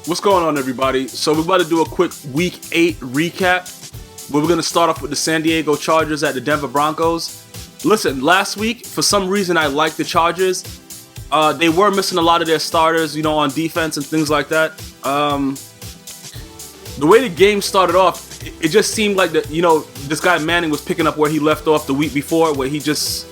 What's going on, everybody? So we're about to do a quick Week 8 recap. Where we're going to start off with the San Diego Chargers at the Denver Broncos. Listen, last week, for some reason, I liked the Chargers. They were missing a lot of their starters, on defense and things like that. The way the game started off, it just seemed like that, this guy Manning was picking up where he left off the week before, where he just,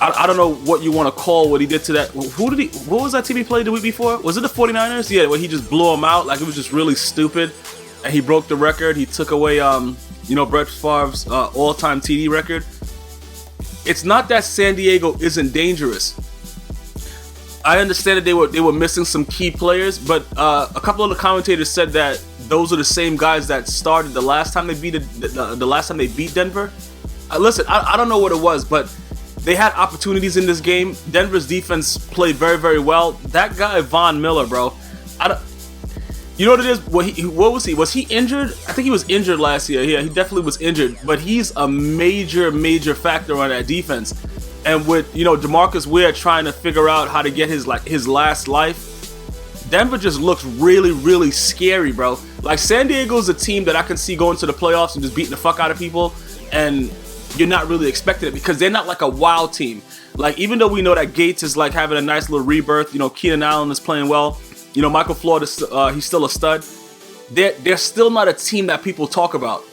I don't know what you want to call what he did to that. What was that team he played the week before? Was it the 49ers? Yeah, where he just blew them out. Like, it was just really stupid. And he broke the record. He took away, Brett Favre's all-time TD record. It's not that San Diego isn't dangerous. I understand that they were missing some key players, but a couple of the commentators said that those are the same guys that started the last time they beat the last time they beat Denver. Listen, I don't know what it was, but they had opportunities in this game. Denver's defense played very, very well. That guy Von Miller, bro. You know what it is? What was he? Was he injured? I think he was injured last year. Yeah, he definitely was injured. But he's a major, major factor on that defense. And with DeMarcus Ware trying to figure out how to get his last life, Denver just looks really, really scary, bro. Like, San Diego's a team that I can see going to the playoffs and just beating the fuck out of people, and you're not really expecting it because they're not like a wild team. Like, even though we know that Gates is like having a nice little rebirth, Keenan Allen is playing well. Michael Floyd is he's still a stud. They're still not a team that people talk about,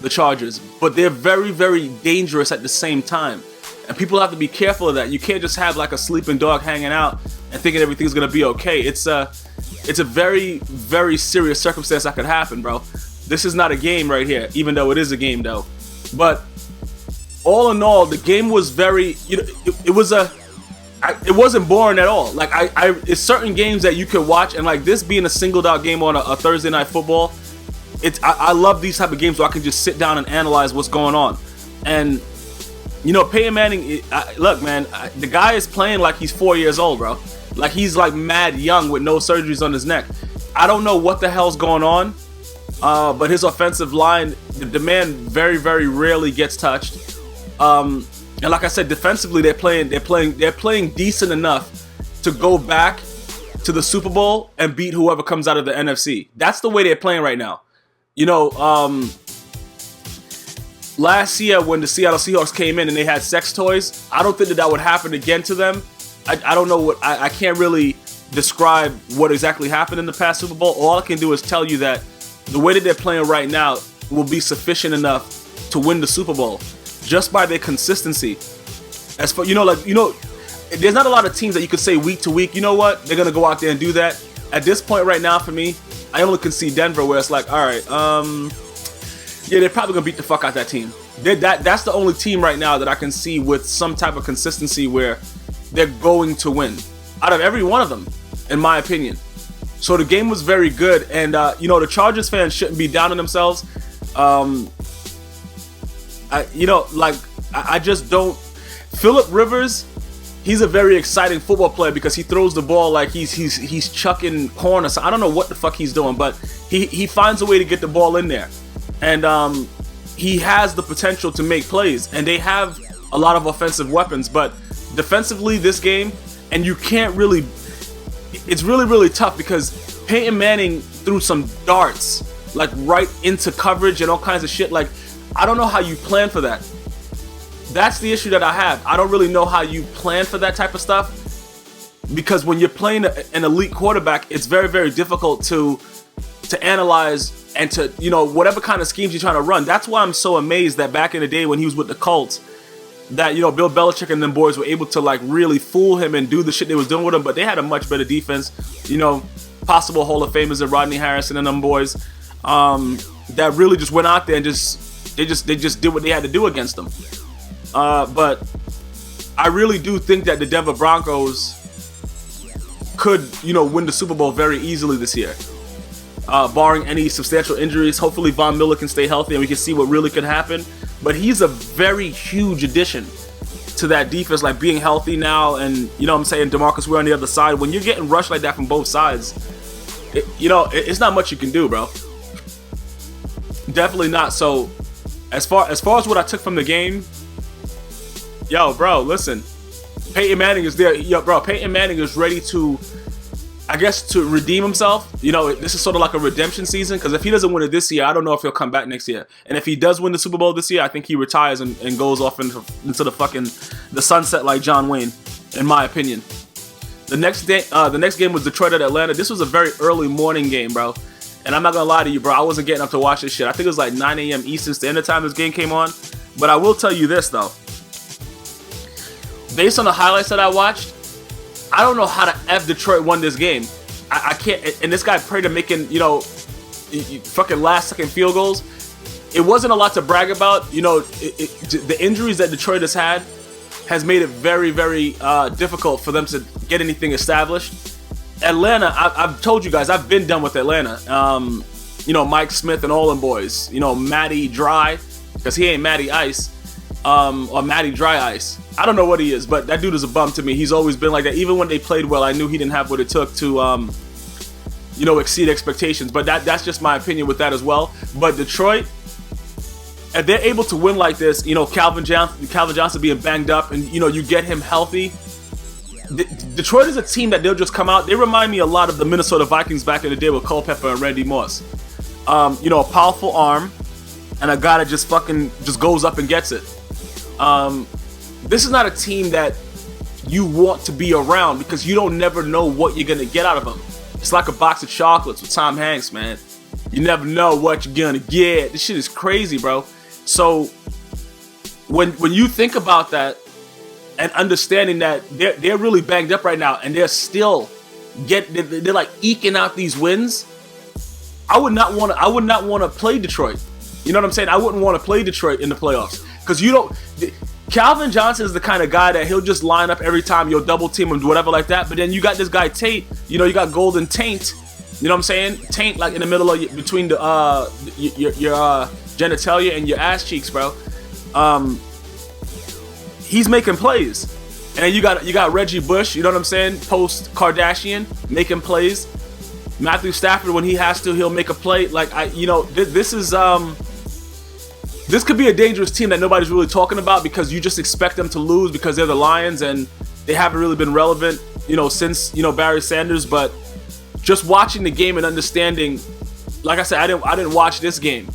the Chargers, but they're very, very dangerous at the same time. And people have to be careful of that. You can't just have like a sleeping dog hanging out and thinking everything's gonna be okay. It's a very, very serious circumstance that could happen, bro. This is not a game right here, even though it is a game though. But all in all, the game was very, it wasn't boring at all. Like, it's certain games that you can watch, and like this being a singled out game on a Thursday night football, I love these type of games where I can just sit down and analyze what's going on. And Peyton Manning, look, man, the guy is playing like he's 4 years old, bro. Like, he's like mad young with no surgeries on his neck. I don't know what the hell's going on, but his offensive line, the man very, very rarely gets touched. And like I said, defensively, they're playing decent enough to go back to the Super Bowl and beat whoever comes out of the NFC. That's the way they're playing right now. Last year when the Seattle Seahawks came in and they had sex toys, I don't think that would happen again to them. I don't know I can't really describe what exactly happened in the past Super Bowl. All I can do is tell you that the way that they're playing right now will be sufficient enough to win the Super Bowl. Just by their consistency. As for, there's not a lot of teams that you could say week to week, you know what, they're going to go out there and do that. At this point right now, for me, I only can see Denver where it's like, all right, they're probably going to beat the fuck out that team. That's the only team right now that I can see with some type of consistency where they're going to win. Out of every one of them, in my opinion. So the game was very good, and, the Chargers fans shouldn't be down on themselves. I just don't. Phillip Rivers, he's a very exciting football player because he throws the ball like he's chucking corn or something. I don't know what the fuck he's doing, but he finds a way to get the ball in there, and he has the potential to make plays. And they have a lot of offensive weapons, but defensively, this game, and you can't really. It's really, really tough because Peyton Manning threw some darts like right into coverage and all kinds of shit. Like, I don't know how you plan for that. That's the issue that I have. I don't really know how you plan for that type of stuff, because when you're playing an elite quarterback, it's very, very difficult to analyze and to, whatever kind of schemes you're trying to run. That's why I'm so amazed that back in the day when he was with the Colts, that, Bill Belichick and them boys were able to like really fool him and do the shit they was doing with him, but they had a much better defense. Possible Hall of Famers and Rodney Harrison and them boys that really just went out there and They just did what they had to do against them. But I really do think that the Denver Broncos could, win the Super Bowl very easily this year. Barring any substantial injuries. Hopefully Von Miller can stay healthy and we can see what really could happen. But he's a very huge addition to that defense, like being healthy now, and DeMarcus Ware on the other side. When you're getting rushed like that from both sides, it's not much you can do, bro. Definitely not. So as far as what I took from the game, yo, bro, listen. Peyton Manning is there. Yo, bro, Peyton Manning is ready to. I guess to redeem himself. You know, this is sort of like a redemption season, because if he doesn't win it this year, I don't know if he'll come back next year. And if he does win the Super Bowl this year, I think he retires and goes off into the sunset like John Wayne, in my opinion. The next game was Detroit at Atlanta. This was a very early morning game, bro. And I'm not gonna lie to you, bro, I wasn't getting up to watch this shit. I think it was like 9 a.m. Eastern Standard Time this game came on. But I will tell you this, though. Based on the highlights that I watched, I don't know how the F Detroit won this game. I can't, and this guy prayed to making, you know, fucking last-second field goals. It wasn't a lot to brag about. You know, the injuries that Detroit has made it very, very difficult for them to get anything established. Atlanta, I've told you guys, I've been done with Atlanta. You know, Mike Smith and all them boys. You know, Matty Dry, because he ain't Matty Ice, or Matty Dry Ice. I don't know what he is, but that dude is a bum to me. He's always been like that. Even when they played well, I knew he didn't have what it took to, you know, exceed expectations. But that's just my opinion with that as well. But Detroit, if they're able to win like this, you know, Calvin Johnson being banged up, and you know, you get him healthy. Detroit is a team that they'll just come out. They remind me a lot of the Minnesota Vikings back in the day with Culpepper and Randy Moss. You know, a powerful arm and a guy that just goes up and gets it. This is not a team that you want to be around, because you don't never know what you're gonna get out of them. It's like a box of chocolates with Tom Hanks, man. You never know what you're gonna get. This shit is crazy, bro. So when you think about that, and understanding that they're really banged up right now, and they're still they're like eking out these wins. I would not want to play Detroit. You know what I'm saying? I wouldn't want to play Detroit in the playoffs, because you don't. Calvin Johnson is the kind of guy that he'll just line up every time you'll double team him, do whatever like that. But then you got this guy Tate. You know, you got Golden Taint. You know what I'm saying? Taint, like in the middle of between the your genitalia and your ass cheeks, bro. He's making plays. And then you got Reggie Bush, you know what I'm saying? Post Kardashian, making plays. Matthew Stafford, when he has to, he'll make a play. Like, this could be a dangerous team that nobody's really talking about, because you just expect them to lose because they're the Lions and they haven't really been relevant, you know, since, you know, Barry Sanders. But just watching the game and understanding, like I said, I didn't watch this game.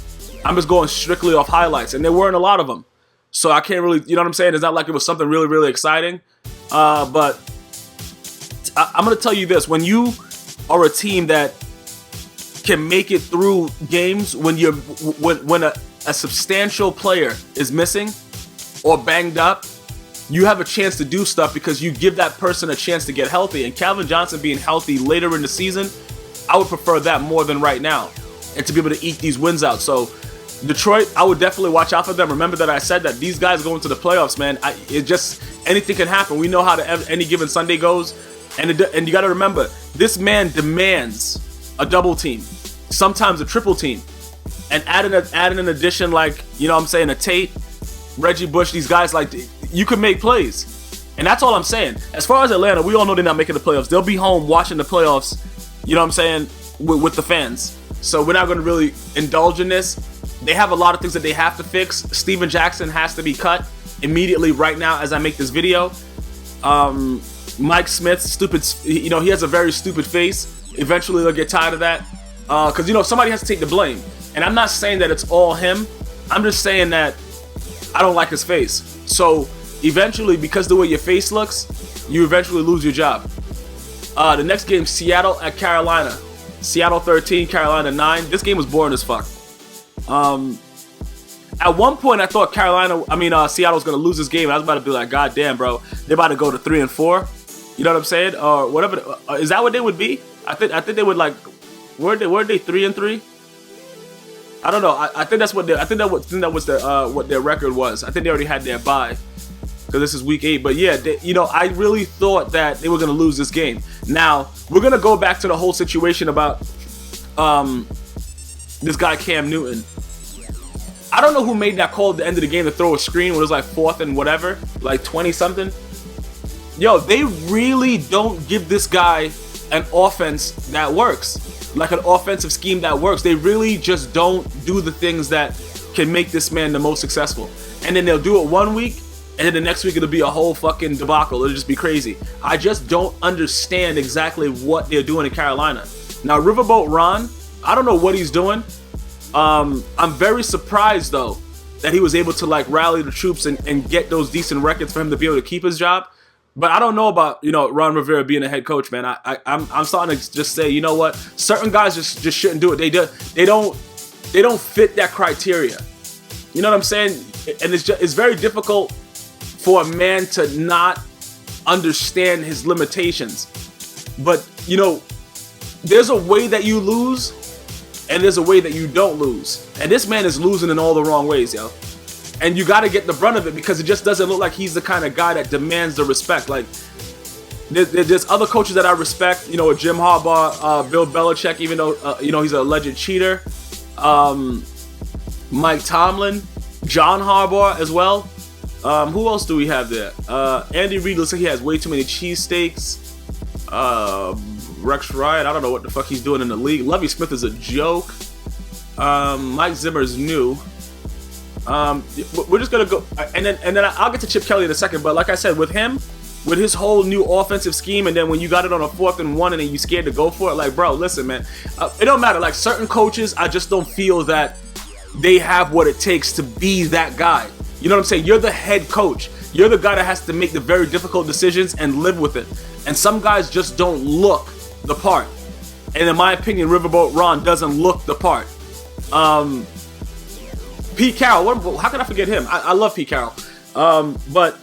I'm just going strictly off highlights, and there weren't a lot of them. So I can't really, you know what I'm saying? It's not like it was something really, really exciting. But I'm going to tell you this. When you are a team that can make it through games when a substantial player is missing or banged up, you have a chance to do stuff because you give that person a chance to get healthy. And Calvin Johnson being healthy later in the season, I would prefer that more than right now, and to be able to eke these wins out. So Detroit, I would definitely watch out for them. Remember that I said that these guys go into the playoffs, man. Anything can happen. We know how any given Sunday goes, and you got to remember, this man demands a double team, sometimes a triple team, and adding an addition like, you know what I'm saying, a Tate, Reggie Bush, these guys, like, you can make plays, and that's all I'm saying. As far as Atlanta, we all know they're not making the playoffs. They'll be home watching the playoffs, you know what I'm saying, with the fans. So we're not going to really indulge in this. They have a lot of things that they have to fix. Steven Jackson has to be cut immediately right now as I make this video. Mike Smith, stupid, you know, he has a very stupid face. Eventually they'll get tired of that. Because, you know, somebody has to take the blame. And I'm not saying that it's all him. I'm just saying that I don't like his face. So eventually, because the way your face looks, you eventually lose your job. The next game, Seattle at Carolina. Seattle 13, Carolina 9. This game was boring as fuck. At one point, I thought Seattle was going to lose this game. I was about to be like, God damn, bro. They're about to go to 3-4. You know what I'm saying? Or whatever. Is that what they would be? I think they would, like, weren't they 3-3? I don't know. I think that's what what their record was. I think they already had their bye, because this is week 8. But yeah, I really thought that they were going to lose this game. Now, we're going to go back to the whole situation about this guy Cam Newton. I don't know who made that call at the end of the game to throw a screen when it was like 4th and whatever, like 20 something. Yo, they really don't give this guy an offense that works, like an offensive scheme that works. They really just don't do the things that can make this man the most successful. And then they'll do it one week, and then the next week it'll be a whole fucking debacle. It'll just be crazy. I just don't understand exactly what they're doing in Carolina. Now, Riverboat Ron, I don't know what he's doing. I'm very surprised though that he was able to like rally the troops and get those decent records for him to be able to keep his job. But I don't know about, you know, Ron Rivera being a head coach, man. I'm starting to just say, you know what? Certain guys just shouldn't do it. They don't fit that criteria. You know what I'm saying? And it's very difficult for a man to not understand his limitations. But, you know, there's a way that you lose and there's a way that you don't lose. And this man is losing in all the wrong ways, yo. And you got to get the brunt of it because it just doesn't look like he's the kind of guy that demands the respect. Like, there's other coaches that I respect, you know, Jim Harbaugh, Bill Belichick, even though, you know, he's an alleged cheater. Mike Tomlin, John Harbaugh as well. Who else do we have there? Andy Reid looks like he has way too many cheesesteaks. Rex Ryan, I don't know what the fuck he's doing in the league. Lovie Smith is a joke. Mike Zimmer's new. We're just gonna go, and then I'll get to Chip Kelly in a second. But like I said, with him, with his whole new offensive scheme, and then when you got it on a 4th and 1, and then you scared to go for it, like, bro, listen, man, it don't matter. Like, certain coaches, I just don't feel that they have what it takes to be that guy. You know what I'm saying? You're the head coach. You're the guy that has to make the very difficult decisions and live with it. And some guys just don't look the part. And in my opinion, Riverboat Ron doesn't look the part. Pete Carroll, how can I forget him? I love Pete Carroll. But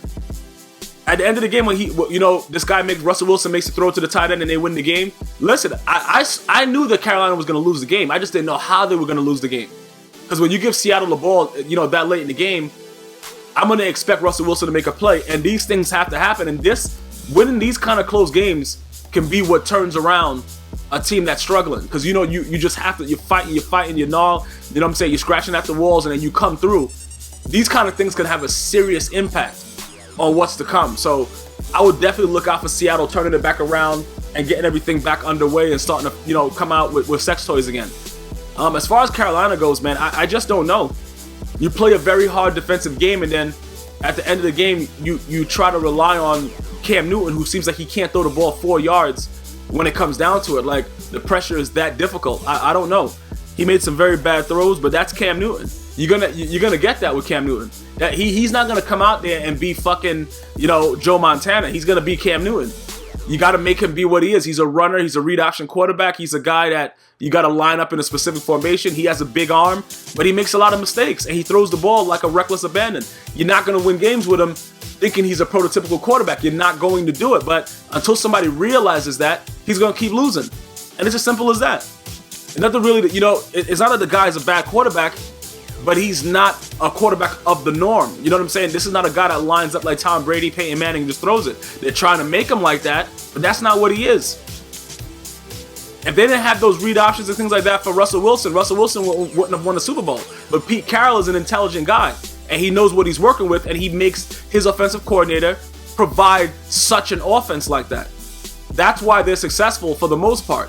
at the end of the game, when this guy Russell Wilson makes a throw to the tight end and they win the game. Listen, I knew that Carolina was going to lose the game. I just didn't know how they were going to lose the game. Because when you give Seattle the ball, you know, that late in the game, I'm going to expect Russell Wilson to make a play. And these things have to happen. And winning these kind of close games can be what turns around a team that's struggling. Because, you know, you just have to, you're fighting, you gnaw, you know what I'm saying? You're scratching at the walls and then you come through. These kind of things can have a serious impact on what's to come. So I would definitely look out for Seattle turning it back around and getting everything back underway and starting to, you know, come out with sex toys again. As far as Carolina goes, man, I just don't know. You play a very hard defensive game, and then at the end of the game, you try to rely on Cam Newton, who seems like he can't throw the ball 4 yards when it comes down to it. Like, the pressure is that difficult. I don't know. He made some very bad throws, but that's Cam Newton. You're gonna get that with Cam Newton. That he's not gonna come out there and be fucking, you know, Joe Montana. He's gonna be Cam Newton. You got to make him be what he is. He's a runner. He's a read option quarterback. He's a guy that you got to line up in a specific formation. He has a big arm, but he makes a lot of mistakes, and he throws the ball like a reckless abandon. You're not going to win games with him thinking he's a prototypical quarterback. You're not going to do it, but until somebody realizes that, he's going to keep losing. And it's as simple as that. And nothing really, you know, it's not that the guy is a bad quarterback, but he's not a quarterback of the norm. You know what I'm saying? This is not a guy that lines up like Tom Brady, Peyton Manning, just throws it. They're trying to make him like that, but that's not what he is. If they didn't have those read options and things like that for Russell Wilson wouldn't have won the Super Bowl. But Pete Carroll is an intelligent guy, and he knows what he's working with, and he makes his offensive coordinator provide such an offense like that. That's why they're successful for the most part.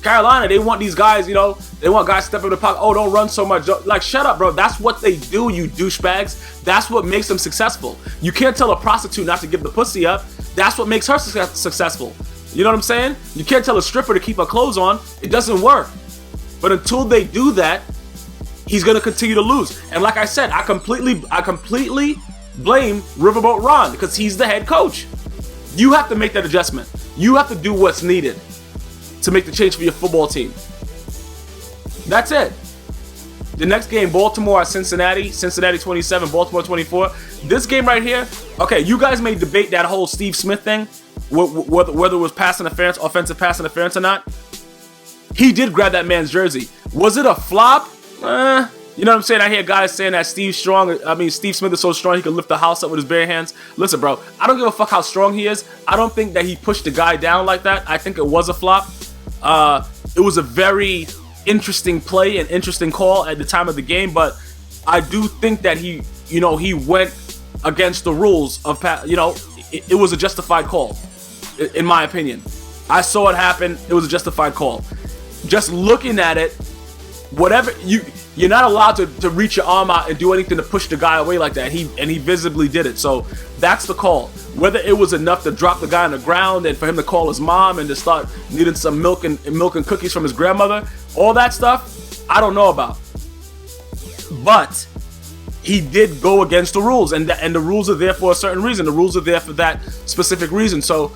Carolina, they want these guys, you know, they want guys stepping in the pocket. Oh, don't run so much. Like, shut up, bro. That's what they do, you douchebags. That's what makes them successful. You can't tell a prostitute not to give the pussy up. That's what makes her successful. You know what I'm saying? You can't tell a stripper to keep her clothes on. It doesn't work. But until they do that, he's going to continue to lose. And like I said, I completely blame Riverboat Ron because he's the head coach. You have to make that adjustment. You have to do what's needed to make the change for your football team. That's it. The next game, Baltimore at Cincinnati. Cincinnati 27, Baltimore 24. This game right here, okay, you guys may debate that whole Steve Smith thing, whether it was pass interference, offensive pass interference or not. He did grab that man's jersey. Was it a flop? You know what I'm saying? I hear guys saying that Steve Smith is so strong he could lift the house up with his bare hands. Listen, bro, I don't give a fuck how strong he is. I don't think that he pushed the guy down like that. I think it was a flop. It was a very interesting play and interesting call at the time of the game, but I do think that he went against the rules of, it was a justified call, in my opinion. I saw it happen. It was a justified call. Just looking at it, whatever You're not allowed to reach your arm out and do anything to push the guy away like that. And he visibly did it. So that's the call. Whether it was enough to drop the guy on the ground and for him to call his mom and to start needing some milk and cookies from his grandmother, all that stuff, I don't know about. But he did go against the rules, and the rules are there for a certain reason. The rules are there for that specific reason. So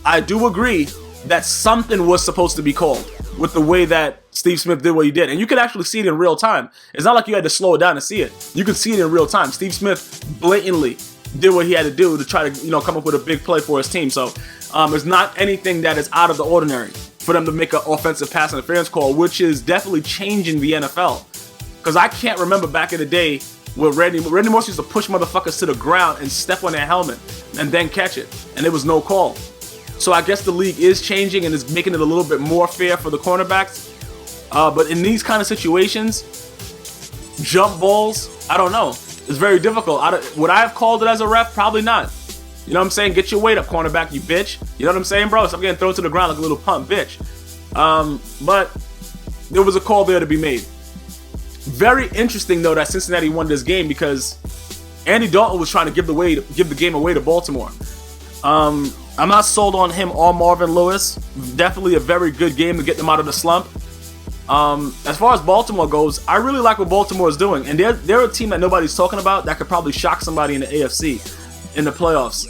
I do agree that something was supposed to be called with the way that Steve Smith did what he did. And you could actually see it in real time. It's not like you had to slow it down to see it. You could see it in real time. Steve Smith blatantly did what he had to do to try to, come up with a big play for his team. So it's not anything that is out of the ordinary for them to make an offensive pass interference call, which is definitely changing the NFL. Because I can't remember back in the day where Randy Moss used to push motherfuckers to the ground and step on their helmet and then catch it, and there was no call. So I guess the league is changing and is making it a little bit more fair for the cornerbacks. But in these kind of situations, jump balls, I don't know. It's very difficult. Would I have called it as a ref? Probably not. You know what I'm saying? Get your weight up, cornerback, you bitch. You know what I'm saying, bro? So I'm getting thrown to the ground like a little pump bitch. But there was a call there to be made. Very interesting, though, that Cincinnati won this game because Andy Dalton was trying to give the game away to Baltimore. I'm not sold on him or Marvin Lewis. Definitely a very good game to get them out of the slump. As far as Baltimore goes, I really like what Baltimore is doing, and they're a team that nobody's talking about that could probably shock somebody in the AFC in the playoffs.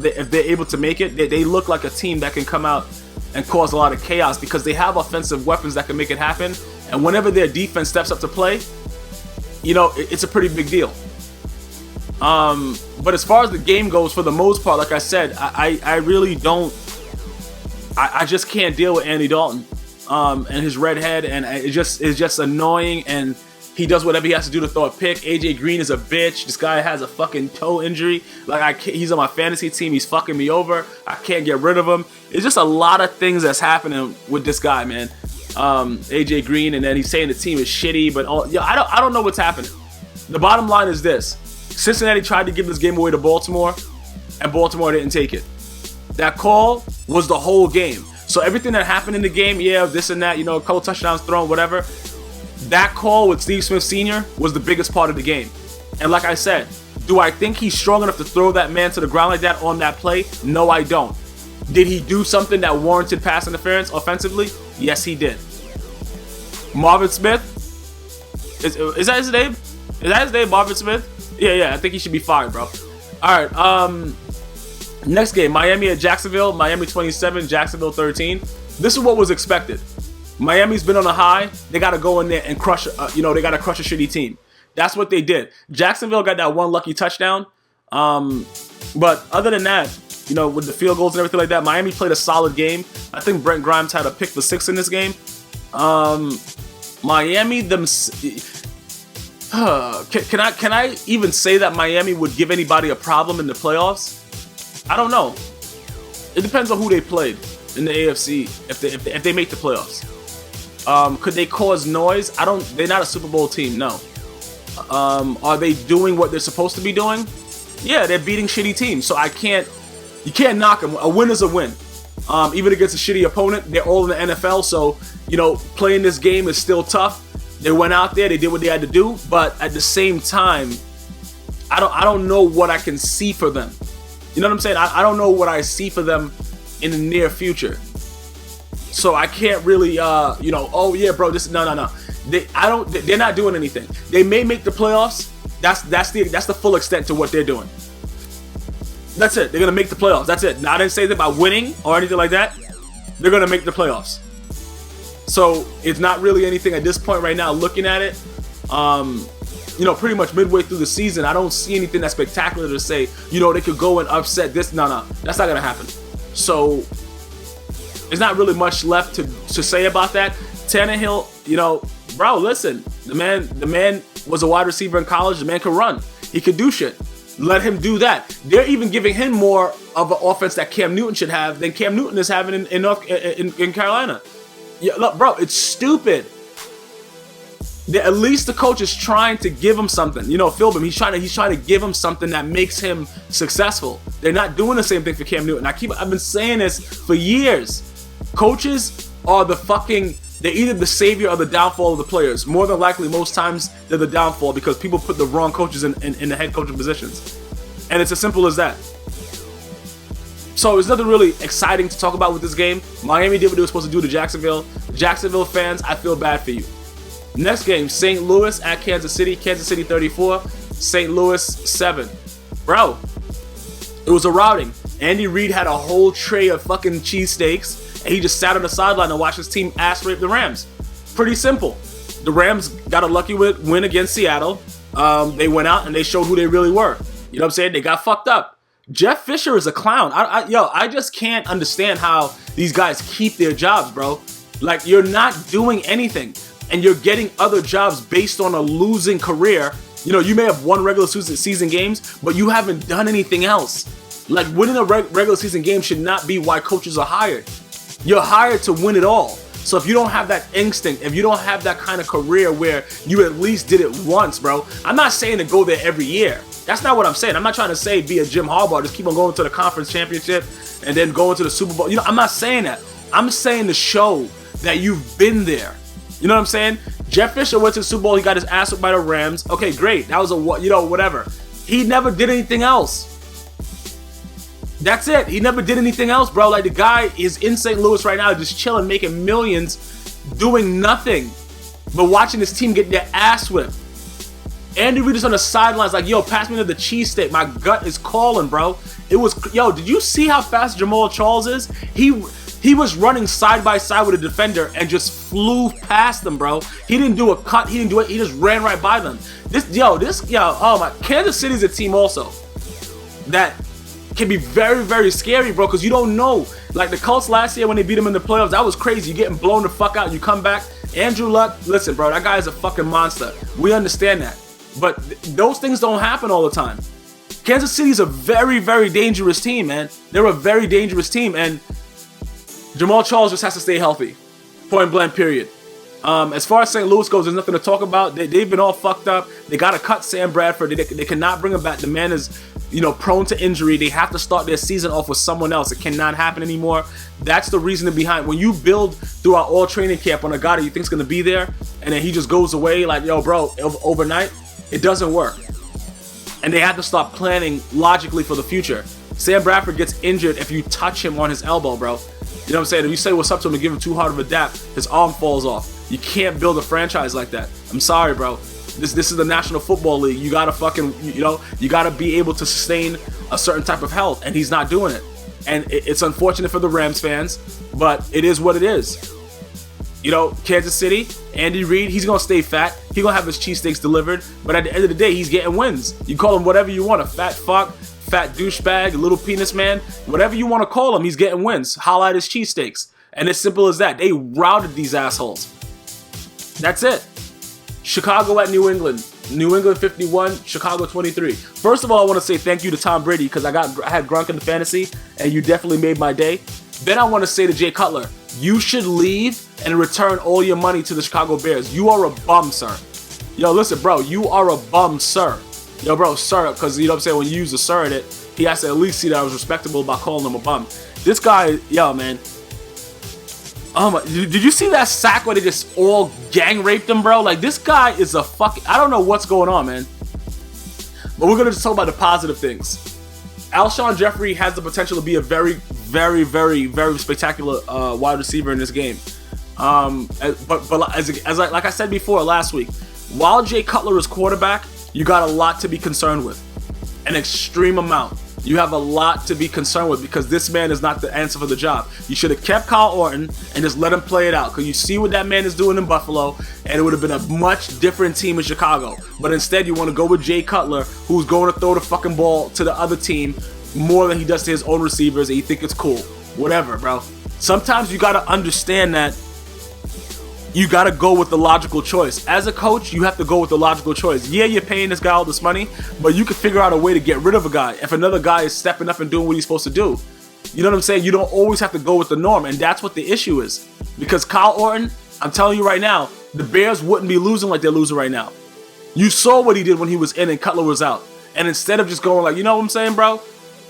If they're able to make it, they look like a team that can come out and cause a lot of chaos because they have offensive weapons that can make it happen. And whenever their defense steps up to play, it's a pretty big deal. But as far as the game goes, for the most part, like I said, I really don't. I just can't deal with Andy Dalton and his red head, and it's just annoying. And he does whatever he has to do to throw a pick. AJ Green is a bitch. This guy has a fucking toe injury. He's on my fantasy team. He's fucking me over. I can't get rid of him. It's just a lot of things that's happening with this guy, man. AJ Green, and then he's saying the team is shitty, but I don't know what's happening. The bottom line is this: Cincinnati tried to give this game away to Baltimore, and Baltimore didn't take it. That call was the whole game. So everything that happened in the game, this and that, a couple touchdowns thrown, whatever, that call with Steve Smith Sr. was the biggest part of the game. And like I said, do I think he's strong enough to throw that man to the ground like that on that play? No, I don't. Did he do something that warranted pass interference offensively? Yes, he did. Marvin Smith? Is that his name? Is that his name, Marvin Smith? Yeah, I think he should be fired, bro. Alright, next game, Miami at Jacksonville. Miami 27, Jacksonville 13. This is what was expected. Miami's been on a high. They got to go in there and crush, they got to crush a shitty team. That's what they did. Jacksonville got that one lucky touchdown. But other than that, with the field goals and everything like that, Miami played a solid game. I think Brent Grimes had a pick for 6 in this game. Miami, can I even say that Miami would give anybody a problem in the playoffs? I don't know. It depends on who they played in the AFC if they make the playoffs. Could they cause noise? They're not a Super Bowl team, no. Are they doing what they're supposed to be doing? Yeah, they're beating shitty teams. So you can't knock them. A win is a win. Even against a shitty opponent, they're all in the NFL. So, playing this game is still tough. They went out there, they did what they had to do. But at the same time, I don't know what I can see for them. You know what I'm saying? I don't know what I see for them in the near future. So I can't really, oh yeah, bro, no. They're not doing anything. They may make the playoffs. That's the full extent to what they're doing. That's it. They're gonna make the playoffs. That's it. Now I didn't say that about winning or anything like that. They're gonna make the playoffs. So it's not really anything at this point right now. Looking at it, pretty much midway through the season, I don't see anything that's spectacular to say. They could go and upset this. No, that's not gonna happen. So there's not really much left to say about that. Tannehill, bro, listen, the man was a wide receiver in college. The man could run. He could do shit. Let him do that. They're even giving him more of an offense that Cam Newton should have than Cam Newton is having in Carolina. Yeah, look, bro, it's stupid. At least the coach is trying to give him something. Philbin, he's trying to give him something that makes him successful. They're not doing the same thing for Cam Newton. I've been saying this for years. Coaches are the fucking they're either the savior or the downfall of the players. More than likely, most times, they're the downfall because people put the wrong coaches in the head coaching positions. And it's as simple as that. So there's nothing really exciting to talk about with this game. Miami did what they were supposed to do to Jacksonville. Jacksonville fans, I feel bad for you. Next game, St. Louis at Kansas City. Kansas City 34, St. Louis 7. Bro, it was a routing. Andy Reid had a whole tray of fucking cheesesteaks, and he just sat on the sideline and watched his team ass rape the Rams. Pretty simple. The Rams got a lucky win against Seattle. They went out and they showed who they really were. You know what I'm saying? They got fucked up. Jeff Fisher is a clown. I just can't understand how these guys keep their jobs, bro. Like, you're not doing anything, and you're getting other jobs based on a losing career. You know, you may have won regular season games, but you haven't done anything else. Like, winning a regular season game should not be why coaches are hired. You're hired to win it all. So if you don't have that instinct, if you don't have that kind of career where you at least did it once, bro, I'm not saying to go there every year. That's not what I'm saying. I'm not trying to say be a Jim Harbaugh, just keep on going to the conference championship and then going to the Super Bowl. You know, I'm not saying that. I'm saying to show that you've been there. You know what I'm saying? Jeff Fisher went to the Super Bowl. He got his ass whipped by the Rams. Okay, great. That was whatever. He never did anything else. That's it. He never did anything else, bro. Like, the guy is in St. Louis right now just chilling, making millions, doing nothing but watching his team get their ass whipped. Andy Reid is on the sidelines like, yo, pass me the cheesesteak. My gut is calling, bro. It was, yo, did you see how fast Jamal Charles is? He was running side by side with a defender and just flew past them, bro. He didn't do a cut. He didn't do it. He just ran right by them. Oh my, Kansas City's a team also that can be very, very scary, bro, because you don't know. Like the Colts last year when they beat them in the playoffs, that was crazy. You're getting blown the fuck out. You come back. Andrew Luck, listen, bro, that guy is a fucking monster. We understand that. But those things don't happen all the time. Kansas City is a very, very dangerous team, man. They're a very dangerous team, and Jamal Charles just has to stay healthy. Point blank, period. As far as St. Louis goes, there's nothing to talk about. They've been all fucked up. They got to cut Sam Bradford. They cannot bring him back. The man is, prone to injury. They have to start their season off with someone else. It cannot happen anymore. That's the reason behind. When you build throughout all training camp on a guy that you think is going to be there, and then he just goes away like, yo, bro, overnight, it doesn't work. And they have to start planning logically for the future. Sam Bradford gets injured if you touch him on his elbow, bro. You know what I'm saying? If you say what's up to him and give him too hard of a dap, his arm falls off. You can't build a franchise like that. I'm sorry, bro. This is the National Football League. You gotta fucking, you gotta be able to sustain a certain type of health, and he's not doing it. And it's unfortunate for the Rams fans, but it is what it is. Kansas City, Andy Reid, he's gonna stay fat. He's gonna have his cheesesteaks delivered, but at the end of the day, he's getting wins. You call him whatever you want, a fat fuck, fat douchebag, little penis man, whatever you want to call him, he's getting wins. Holla at his cheesesteaks. And it's simple as that. They routed these assholes. That's it. Chicago at New England. New England 51, Chicago 23. First of all, I want to say thank you to Tom Brady because I had Gronk in the fantasy, and you definitely made my day. Then I want to say to Jay Cutler, you should leave and return all your money to the Chicago Bears. You are a bum, sir. Yo, listen, bro, you are a bum, sir. Yo, bro, sir, because you know what I'm saying, when you use a sir in it, he has to at least see that I was respectable by calling him a bum. This guy, yo, man. Did you see that sack where they just all gang raped him, bro? Like, this guy is a fucking, I don't know what's going on, man. But we're going to just talk about the positive things. Alshon Jeffrey has the potential to be a very, very, very, very spectacular wide receiver in this game. But like I said before last week, while Jay Cutler is quarterback, you got a lot to be concerned with. An extreme amount. You have a lot to be concerned with because this man is not the answer for the job. You should have kept Kyle Orton and just let him play it out because you see what that man is doing in Buffalo, and it would have been a much different team in Chicago. But instead, you want to go with Jay Cutler, who's going to throw the fucking ball to the other team more than he does to his own receivers, and you think it's cool. Whatever, bro. Sometimes you got to understand that you got to go with the logical choice. As a coach, you have to go with the logical choice. Yeah, you're paying this guy all this money, but you can figure out a way to get rid of a guy if another guy is stepping up and doing what he's supposed to do. You know what I'm saying? You don't always have to go with the norm, and that's what the issue is. Because Kyle Orton, I'm telling you right now, the Bears wouldn't be losing like they're losing right now. You saw what he did when he was in and Cutler was out. And instead of just going like, you know what I'm saying, bro?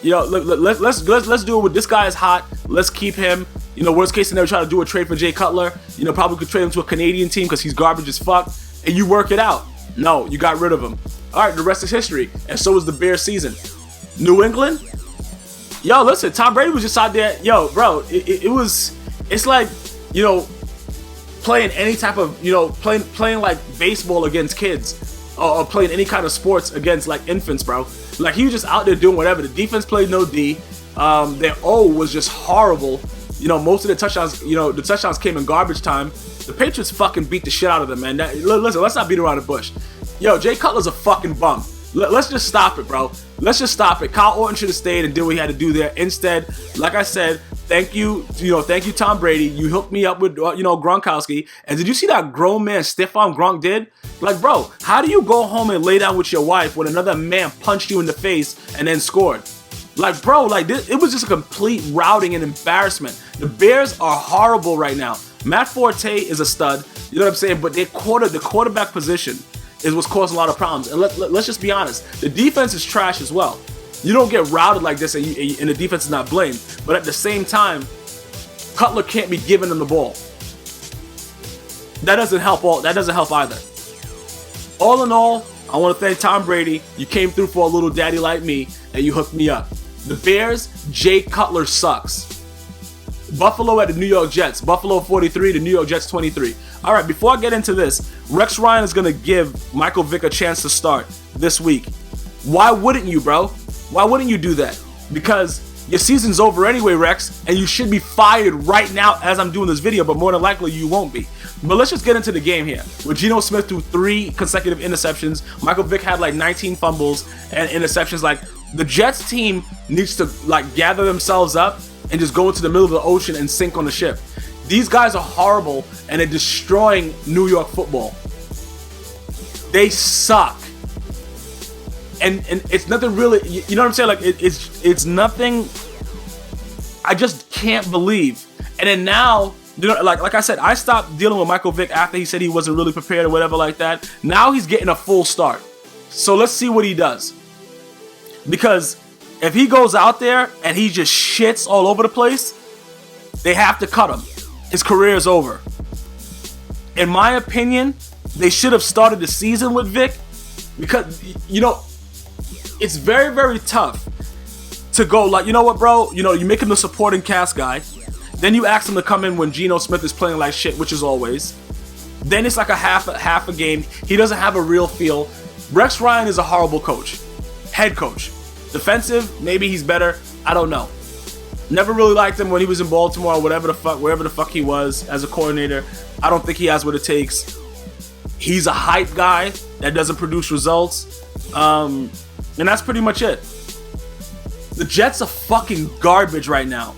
Let's do it with this guy is hot. Let's keep him. You know, worst case scenario, try to do a trade for Jay Cutler. You know, probably could trade him to a Canadian team because he's garbage as fuck. And you work it out. No, you got rid of him. All right, the rest is history. And so is the Bears season. New England? Yo, listen, Tom Brady was just out there. Yo, bro, it's like, you know, playing any type of, you know, playing like baseball against kids. Or playing any kind of sports against like infants, bro. Like, he was just out there doing whatever. The defense played no D. Their O was just horrible. You know, most of the touchdowns, you know, the touchdowns came in garbage time. The Patriots fucking beat the shit out of them, man. Listen, let's not beat around the bush. Yo, Jay Cutler's a fucking bum. Let's just stop it, bro. Let's just stop it. Kyle Orton should have stayed and did what he had to do there. Instead, like I said, thank you, Tom Brady. You hooked me up with, Gronkowski. And did you see that grown man stiff arm Gronk did? Like, bro, how do you go home and lay down with your wife when another man punched you in the face and then scored? Like, bro, like this, it was just a complete routing and embarrassment. The Bears are horrible right now. Matt Forte is a stud, you know what I'm saying? But the quarterback position is what's causing a lot of problems. And let's just be honest, the defense is trash as well. You don't get routed like this and the defense is not blamed. But at the same time, Cutler can't be giving them the ball. That doesn't help either. All in all, I want to thank Tom Brady. You came through for a little daddy like me and you hooked me up. The Bears, Jay Cutler sucks. Buffalo at the New York Jets. Buffalo 43, the New York Jets 23. All right, before I get into this, Rex Ryan is going to give Michael Vick a chance to start this week. Why wouldn't you, bro? Why wouldn't you do that? Because your season's over anyway, Rex, and you should be fired right now as I'm doing this video, but more than likely you won't be. But let's just get into the game here. With Geno Smith threw 3 consecutive interceptions, Michael Vick had like 19 fumbles and interceptions. Like, the Jets team needs to like gather themselves up and just go into the middle of the ocean and sink on the ship. These guys are horrible and they're destroying New York football. They suck. And it's nothing really, you know what I'm saying? Like, it's nothing. I just can't believe. And then now, you know, like I said, I stopped dealing with Michael Vick after he said he wasn't really prepared or whatever like that. Now he's getting a full start. So let's see what he does. Because if he goes out there and he just shits all over the place, they have to cut him. His career is over. In my opinion, they should have started the season with Vic, because, you know, it's very, very tough to go like, you know what, bro? You know, you make him the supporting cast guy. Then you ask him to come in when Geno Smith is playing like shit, which is always. Then it's like a half a game. He doesn't have a real feel. Rex Ryan is a horrible coach. Head coach. Defensive, maybe he's better. I don't know. Never really liked him when he was in Baltimore or wherever the fuck he was as a coordinator. I don't think he has what it takes. He's a hype guy that doesn't produce results. And that's pretty much it. The Jets are fucking garbage right now.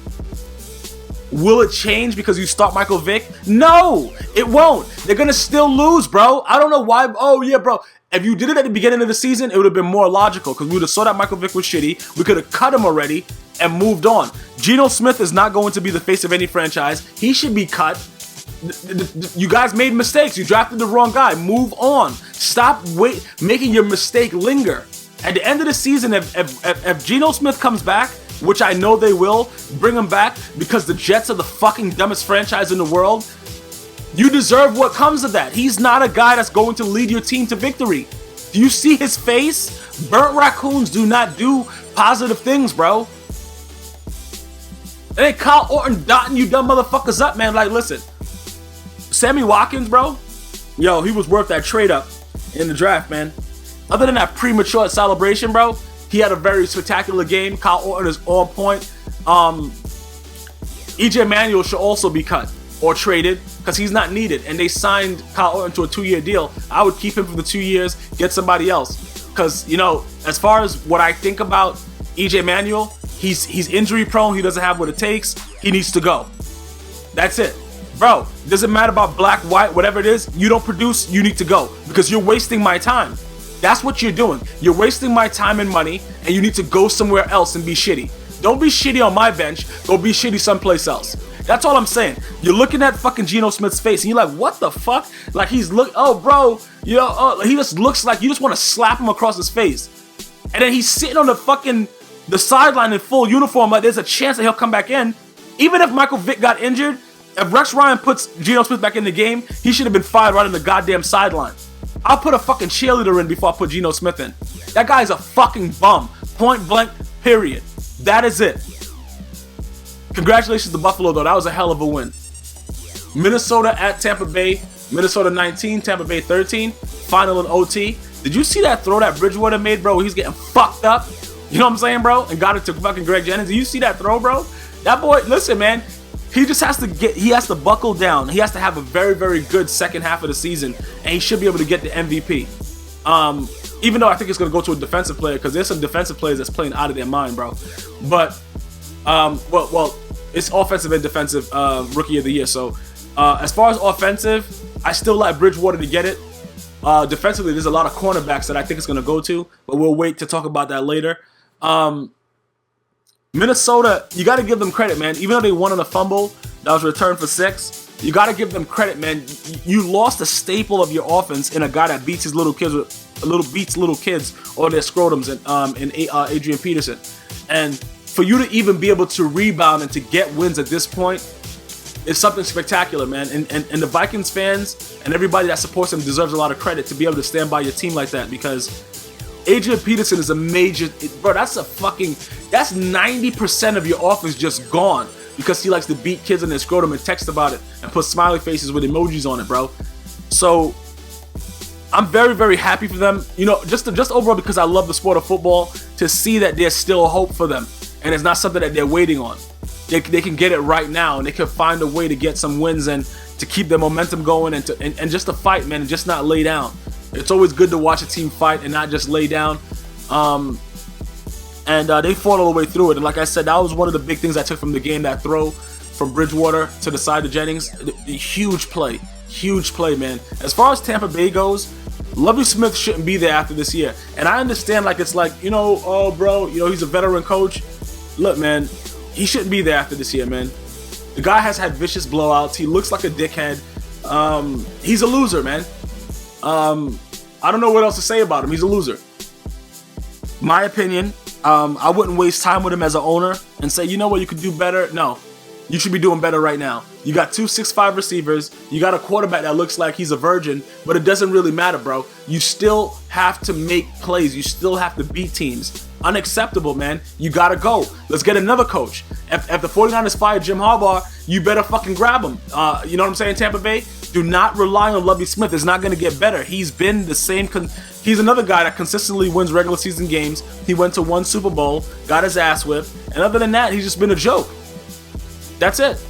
Will it change because you start Michael Vick? No, it won't. They're going to still lose, bro. I don't know why. Oh, yeah, bro. If you did it at the beginning of the season, it would have been more logical because we would have saw that Michael Vick was shitty. We could have cut him already and moved on. Geno Smith is not going to be the face of any franchise. He should be cut. You guys made mistakes. You drafted the wrong guy. Move on. Stop making your mistake linger. At the end of the season, if Geno Smith comes back, which I know they will, bring him back because the Jets are the fucking dumbest franchise in the world, you deserve what comes of that. He's not a guy that's going to lead your team to victory. Do you see his face? Burnt raccoons do not do positive things, bro. It ain't Kyle Orton dotting you dumb motherfuckers up, man. Like, listen. Sammy Watkins, bro. Yo, he was worth that trade up in the draft, man. Other than that premature celebration, bro, he had a very spectacular game. Kyle Orton is on point. EJ Manuel should also be cut or traded because he's not needed. And they signed Kyle Orton to a 2-year deal. I would keep him for the 2 years, get somebody else. Because, you know, as far as what I think about EJ Manuel, he's injury prone. He doesn't have what it takes. He needs to go. That's it. Bro, it doesn't matter about black, white, whatever it is. You don't produce, you need to go because you're wasting my time. That's what you're doing. You're wasting my time and money, and you need to go somewhere else and be shitty. Don't be shitty on my bench. Go be shitty someplace else. That's all I'm saying. You're looking at fucking Geno Smith's face, and you're like, what the fuck? Like, oh, bro, you know, he just looks like you just want to slap him across his face. And then he's sitting on the sideline in full uniform, like there's a chance that he'll come back in. Even if Michael Vick got injured, if Rex Ryan puts Geno Smith back in the game, he should have been fired right on the goddamn sideline. I'll put a fucking cheerleader in before I put Geno Smith in. That guy's a fucking bum. Point blank, period. That is it. Congratulations to Buffalo, though. That was a hell of a win. Minnesota at Tampa Bay. Minnesota 19, Tampa Bay 13. Final in OT. Did you see that throw that Bridgewater made, bro? He's getting fucked up. You know what I'm saying, bro? And got it to fucking Greg Jennings. Did you see that throw, bro? That boy, listen, man. He just has to he has to buckle down. He has to have a very, very good second half of the season, and he should be able to get the MVP. Even though I think it's going to go to a defensive player, because there's some defensive players that's playing out of their mind, bro. But, well, it's offensive and defensive rookie of the year. So, as far as offensive, I still like Bridgewater to get it. Defensively, there's a lot of cornerbacks that I think it's going to go to, but we'll wait to talk about that later. Minnesota, you got to give them credit, man. Even though they won on a fumble that was returned for 6, you got to give them credit, man. You lost a staple of your offense in a guy that beats his little kids or their scrotums in Adrian Peterson. And for you to even be able to rebound and to get wins at this point is something spectacular, man. And the Vikings fans and everybody that supports them deserves a lot of credit to be able to stand by your team like that, because Adrian Peterson is a major, bro, that's 90% of your offense just gone because he likes to beat kids in their scrotum and text about it and put smiley faces with emojis on it, bro. So I'm very, very happy for them. You know, just overall because I love the sport of football, to see that there's still hope for them and it's not something that they're waiting on. They can get it right now, and they can find a way to get some wins and to keep their momentum going and just to fight, man, and just not lay down. It's always good to watch a team fight and not just lay down. They fought all the way through it. And like I said, that was one of the big things I took from the game, that throw from Bridgewater to the side of Jennings. Huge play, man. As far as Tampa Bay goes, Lovie Smith shouldn't be there after this year. And I understand, like, it's like, you know, oh, bro, you know, he's a veteran coach. Look, man, he shouldn't be there after this year, man. The guy has had vicious blowouts. He looks like a dickhead. He's a loser, man. I don't know what else to say about him. He's a loser. My opinion, I wouldn't waste time with him as an owner and say, you know what, you could do better. No, you should be doing better right now. You got 2 6'5" receivers. You got a quarterback that looks like he's a virgin, but it doesn't really matter, bro. You still have to make plays. You still have to beat teams. Unacceptable, man. You gotta go. Let's get another coach. If the 49ers fire Jim Harbaugh, you better fucking grab him. You know what I'm saying, Tampa Bay? Do not rely on Lovie Smith. It's not going to get better. He's been the same. He's another guy that consistently wins regular season games. He went to 1 Super Bowl, got his ass whipped, and other than that, he's just been a joke. That's it.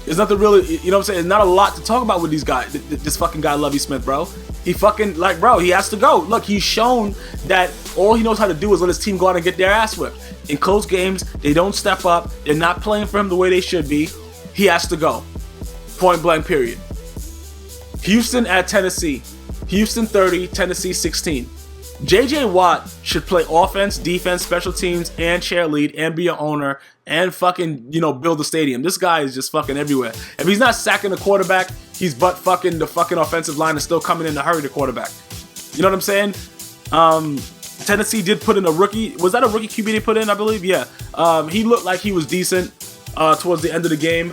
There's nothing really, you know what I'm saying? There's not a lot to talk about with these guys. This fucking guy, Lovie Smith, bro. He fucking, like, bro, he has to go. Look, he's shown that all he knows how to do is let his team go out and get their ass whipped. In close games, they don't step up. They're not playing for him the way they should be. He has to go. Point blank, period. Houston at Tennessee. Houston 30, Tennessee 16. JJ Watt should play offense, defense, special teams, and cheerlead, and be an owner, and fucking, you know, build a stadium. This guy is just fucking everywhere. If he's not sacking the quarterback, he's butt fucking the fucking offensive line and still coming in to hurry the quarterback. You know what I'm saying? Tennessee did put in a rookie. Was that a rookie QB they put in, I believe? Yeah. He looked like he was decent towards the end of the game.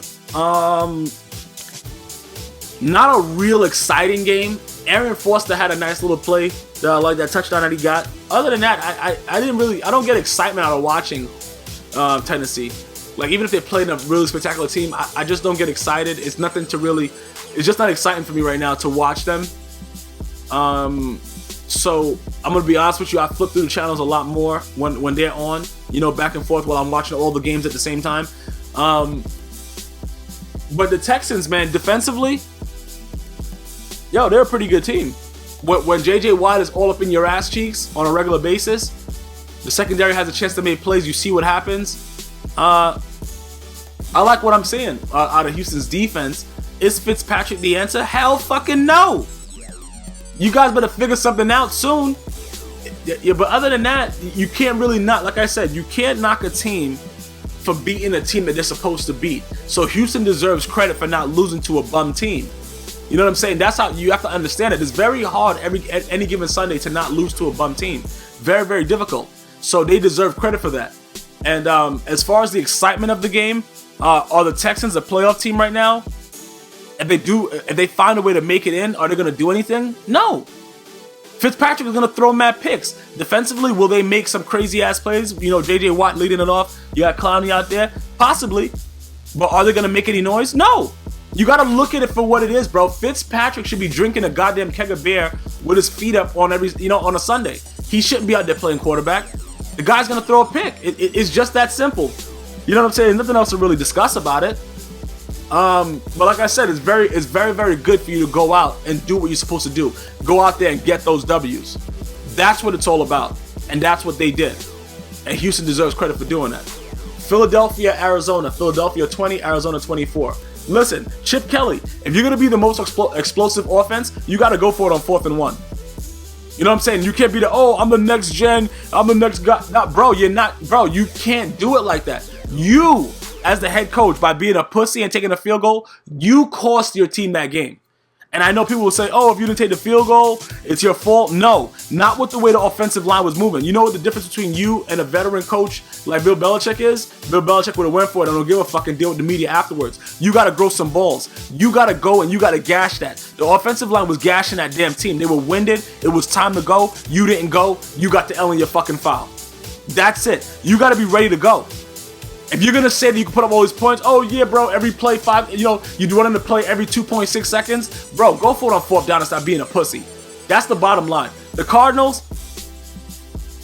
Not a real exciting game. Aaron Foster had a nice little play, like that touchdown that he got. Other than that, I don't get excitement out of watching Tennessee. Like, even if they played a really spectacular team, I just don't get excited. It's nothing to really, it's just not exciting for me right now to watch them. So I'm gonna be honest with you, I flip through the channels a lot more when they're on, you know, back and forth while I'm watching all the games at the same time. But the Texans, man, defensively, yo, they're a pretty good team. When JJ Watt is all up in your ass cheeks on a regular basis, the secondary has a chance to make plays. You see what happens. I like what I'm seeing out of Houston's defense. Is Fitzpatrick the answer? Hell fucking no. You guys better figure something out soon. Yeah, but other than that, you can't really not, like I said, you can't knock a team for beating a team that they're supposed to beat. So Houston deserves credit for not losing to a bum team. You know what I'm saying? That's how you have to understand it. It's very hard any given Sunday to not lose to a bum team. Very, very difficult. So they deserve credit for that. And as far as the excitement of the game, Are the Texans a playoff team right now? If they find a way to make it in, are they going to do anything? No. Fitzpatrick is going to throw mad picks. Defensively, will they make some crazy ass plays? You know, J.J. Watt leading it off. You got Clowney out there, possibly. But are they going to make any noise? No. You got to look at it for what it is, bro. Fitzpatrick should be drinking a goddamn keg of beer with his feet up on on a Sunday. He shouldn't be out there playing quarterback. The guy's going to throw a pick. It's just that simple. You know what I'm saying? There's nothing else to really discuss about it. But like I said, it's very, very good for you to go out and do what you're supposed to do. Go out there and get those W's. That's what it's all about. And that's what they did. And Houston deserves credit for doing that. Philadelphia, Arizona. Philadelphia 20, Arizona 24. Listen, Chip Kelly, if you're going to be the most explosive offense, you got to go for it on 4th and 1. You know what I'm saying? You can't be I'm the next gen, I'm the next guy. No, bro, you're not. Bro, you can't do it like that. You, as the head coach, by being a pussy and taking a field goal, you cost your team that game. And I know people will say, oh, if you didn't take the field goal, it's your fault. No, not with the way the offensive line was moving. You know what the difference between you and a veteran coach like Bill Belichick is? Bill Belichick would have went for it and don't give a fucking deal with the media afterwards. You got to grow some balls. You got to go and you got to gash that. The offensive line was gashing that damn team. They were winded. It was time to go. You didn't go. You got the L in your fucking foul. That's it. You got to be ready to go. If you're going to say that you can put up all these points, oh yeah, bro, every play 5, you want them to play every 2.6 seconds, bro, go for it on 4th down and stop being a pussy. That's the bottom line. The Cardinals,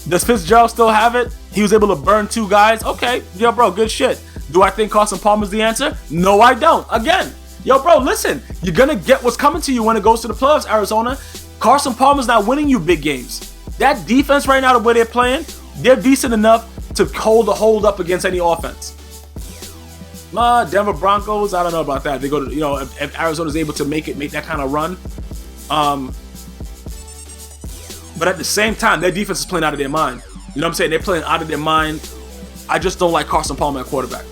does Fitzgerald still have it? He was able to burn 2 guys. Okay, yo, bro, good shit. Do I think Carson Palmer's the answer? No, I don't. Again, yo, bro, listen, you're going to get what's coming to you when it goes to the playoffs, Arizona. Carson Palmer's not winning you big games. That defense right now, the way they're playing, they're decent enough to hold up against any offense. Denver Broncos, I don't know about that. They go to, if Arizona's able to make that kind of run. But at the same time, their defense is playing out of their mind. You know what I'm saying? They're playing out of their mind. I just don't like Carson Palmer at quarterback.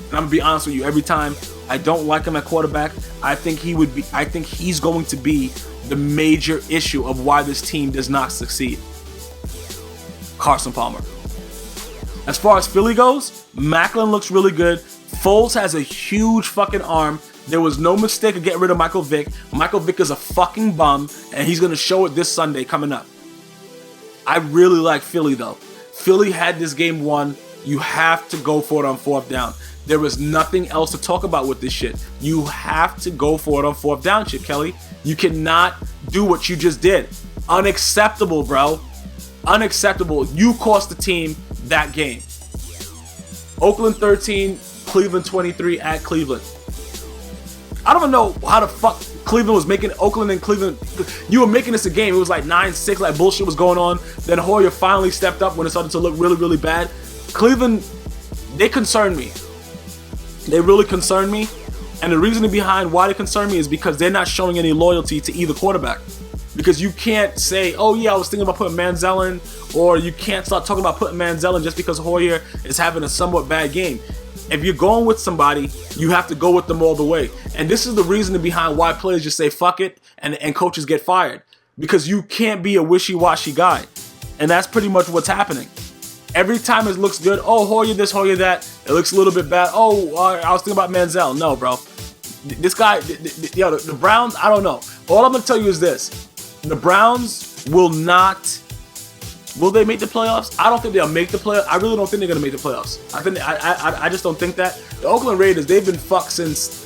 And I'm gonna be honest with you, every time I don't like him at quarterback, I think he's going to be the major issue of why this team does not succeed. Carson Palmer. As far as Philly goes, Macklin looks really good. Foles has a huge fucking arm. There was no mistake of getting rid of Michael Vick. Michael Vick is a fucking bum, and he's going to show it this Sunday coming up. I really like Philly, though. Philly had this game won. You have to go for it on 4th down. There is nothing else to talk about with this shit. You have to go for it on 4th down, Chip Kelly. You cannot do what you just did. Unacceptable, bro. Unacceptable. You cost the team that game. Oakland 13, Cleveland 23 at Cleveland. I don't even know how the fuck Cleveland was making Oakland and Cleveland. You were making this a game. It was like 9-6, like bullshit was going on. Then Hoyer finally stepped up when it started to look really, really bad. Cleveland, they concern me. They really concern me. And the reason behind why they concern me is because they're not showing any loyalty to either quarterback. Because you can't say, oh yeah, I was thinking about putting Manziel in, or you can't start talking about putting Manziel in just because Hoyer is having a somewhat bad game. If you're going with somebody, you have to go with them all the way. And this is the reason behind why players just say fuck it and coaches get fired. Because you can't be a wishy-washy guy. And that's pretty much what's happening. Every time it looks good, oh, Hoyer this, Hoyer that, it looks a little bit bad. Oh, I was thinking about Manziel. No, bro. This guy, the Browns, I don't know. All I'm going to tell you is this. The Browns will they make the playoffs? I don't think they'll make the playoffs. I really don't think they're going to make the playoffs. I just don't think that. The Oakland Raiders, they've been fucked since,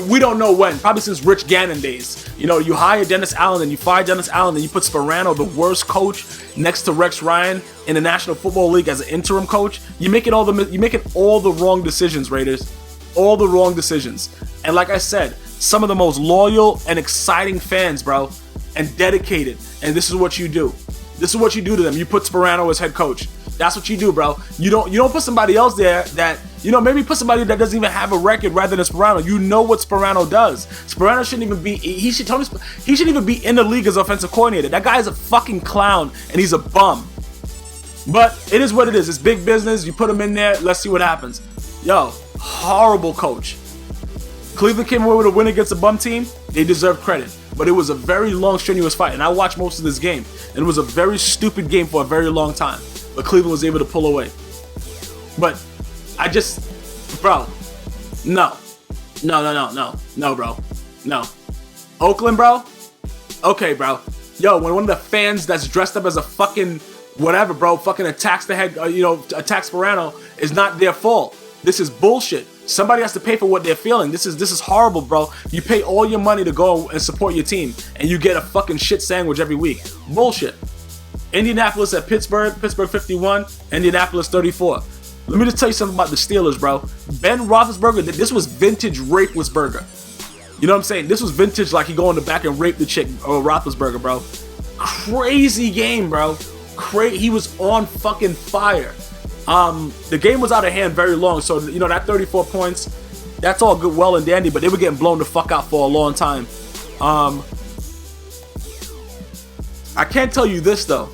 we don't know when, probably since Rich Gannon days. You hire Dennis Allen and you fire Dennis Allen and you put Sparano, the worst coach, next to Rex Ryan in the National Football League as an interim coach. You're making all the wrong decisions, Raiders. All the wrong decisions. And like I said, some of the most loyal and exciting fans, bro, and dedicated. And this is what you do. This is what you do to them. You put Sparano as head coach. That's what you do, bro. You don't put somebody else there that, maybe put somebody that doesn't even have a record rather than Sparano. You know what Sparano does. Sparano shouldn't even be, he shouldn't even be in the league as offensive coordinator. That guy is a fucking clown and he's a bum. But it is what it is. It's big business. You put him in there. Let's see what happens. Yo, horrible coach. Cleveland came away with a win against a bum team. They deserve credit. But it was a very long, strenuous fight. And I watched most of this game. And it was a very stupid game for a very long time. But Cleveland was able to pull away. But bro, No. No, bro. No. Oakland, bro? Okay, bro. Yo, when one of the fans that's dressed up as a fucking whatever, bro, fucking attacks the head, attacks Sperano, is not their fault. This is bullshit. Somebody has to pay for what they're feeling. This is horrible, bro. You pay all your money to go and support your team, and you get a fucking shit sandwich every week. Bullshit. Indianapolis at Pittsburgh 51, Indianapolis 34. Let me just tell you something about the Steelers, bro. Ben Roethlisberger, this was vintage Rapelessberger. You know what I'm saying? This was vintage, like he go in the back and rape the chick, Roethlisberger, bro. Crazy game, bro. He was on fucking fire. The game was out of hand very long, so you know that 34 points, that's all good, well and dandy, but they were getting blown the fuck out for a long time. I can't tell you this though.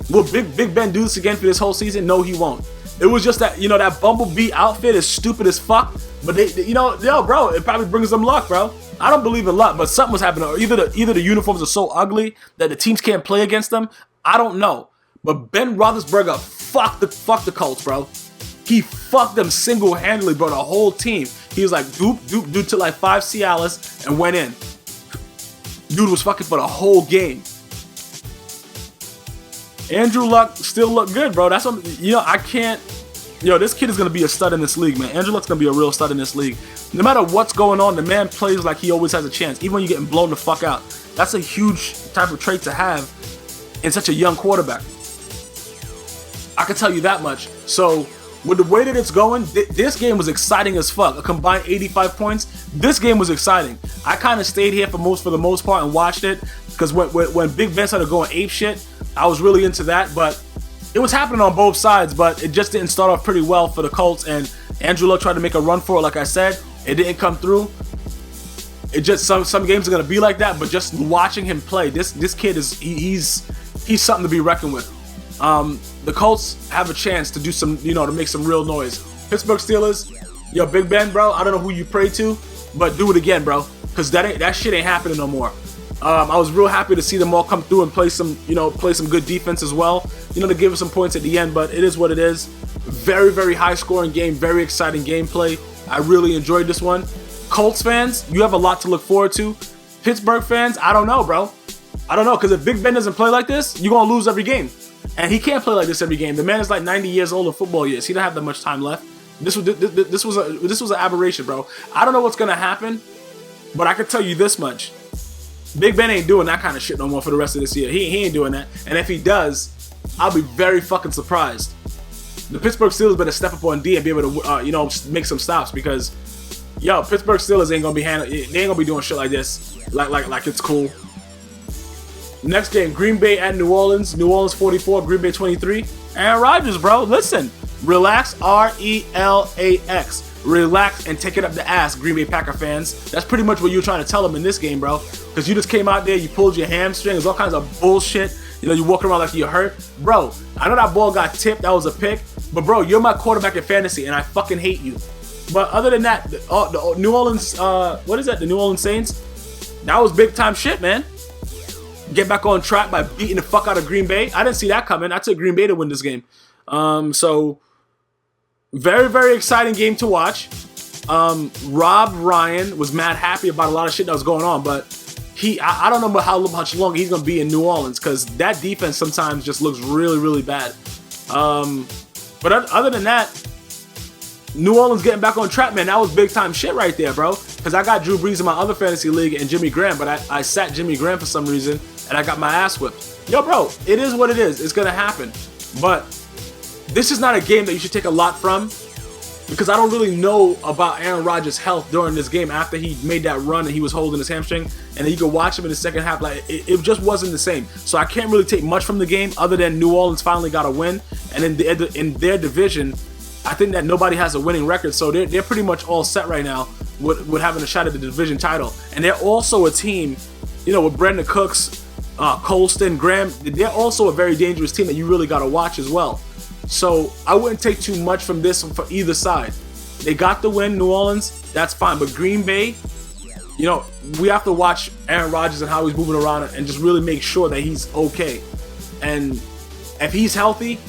Will Big Ben do this again for this whole season? No, he won't. It was just that, you know, that Bumblebee outfit is stupid as fuck. But they you know, yo, bro, it probably brings them luck, bro. I don't believe in luck, but something was happening. Either the uniforms are so ugly that the teams can't play against them. I don't know. But Ben Roethlisberger fucked the Colts, bro. He fucked them single-handedly, bro. The whole team. He was like doop to like 5 Cialis and went in. Dude was fucking for the whole game. Andrew Luck still look good, bro. That's what, you know, I can't. Yo, this kid is going to be a stud in this league, man. Andrew Luck's going to be a real stud in this league. No matter what's going on, the man plays like he always has a chance, even when you're getting blown the fuck out. That's a huge type of trait to have in such a young quarterback. I can tell you that much. So, with the way that it's going, this game was exciting as fuck. A combined 85 points. This game was exciting. I kind of stayed here for the most part and watched it, because when Big Ben started going ape shit, I was really into that, but it was happening on both sides, but it just didn't start off pretty well for the Colts, and Andrew Luck tried to make a run for it, like I said. It didn't come through. It just, some games are going to be like that, but just watching him play, this kid is, he's something to be reckoned with. The Colts have a chance to do some, you know, to make some real noise. Pittsburgh Steelers, yo, Big Ben, bro, I don't know who you pray to, but do it again, bro, because that shit ain't happening no more. I was real happy to see them all come through and play some good defense as well, you know, to give us some points at the end, but it is what it is. Very, very high scoring game, very exciting gameplay. I really enjoyed this one. Colts fans, you have a lot to look forward to. Pittsburgh fans, I don't know, bro. I don't know, because if Big Ben doesn't play like this, you're going to lose every game. And he can't play like this every game. The man is like 90 years old in football years. He don't have that much time left. This was an aberration, bro. I don't know what's going to happen, but I can tell you this much. Big Ben ain't doing that kind of shit no more for the rest of this year. He ain't doing that. And if he does, I'll be very fucking surprised. The Pittsburgh Steelers better step up on D and be able to, make some stops, because, yo, Pittsburgh Steelers ain't gonna be they ain't gonna be doing shit like this, like it's cool. Next game, Green Bay at New Orleans. New Orleans 44, Green Bay 23. Aaron Rodgers, bro, listen, relax, R-E-L-A-X. Relax and take it up the ass, Green Bay Packer fans. That's pretty much what you're trying to tell them in this game, bro. Because you just came out there, you pulled your hamstring, there's all kinds of bullshit. You know, you walking around like you're hurt. Bro, I know that ball got tipped, that was a pick. But bro, you're my quarterback in fantasy, and I fucking hate you. But other than that, the New Orleans, what is that? The New Orleans Saints? That was big time shit, man. Get back on track by beating the fuck out of Green Bay. I didn't see that coming. I took Green Bay to win this game. So, very, very exciting game to watch. Rob Ryan was mad happy about a lot of shit that was going on, but I don't know how much longer he's going to be in New Orleans, because that defense sometimes just looks really, really bad. But other than that, New Orleans getting back on track, man, that was big time shit right there, bro. Because I got Drew Brees in my other fantasy league and Jimmy Graham, but I sat Jimmy Graham for some reason, and I got my ass whipped. Yo, bro, it is what it is. It's going to happen. But this is not a game that you should take a lot from, because I don't really know about Aaron Rodgers' health during this game after he made that run and he was holding his hamstring, and then you could watch him in the second half. Like, it just wasn't the same. So I can't really take much from the game other than New Orleans finally got a win, and in their division, I think that nobody has a winning record, so they're pretty much all set right now with having a shot at the division title. And they're also a team, you know, with Brandon Cooks, Colston, Graham, they're also a very dangerous team that you really got to watch as well. So I wouldn't take too much from this for either side. They got the win, New Orleans, that's fine. But Green Bay, you know, we have to watch Aaron Rodgers and how he's moving around and just really make sure that he's okay. And if he's healthy,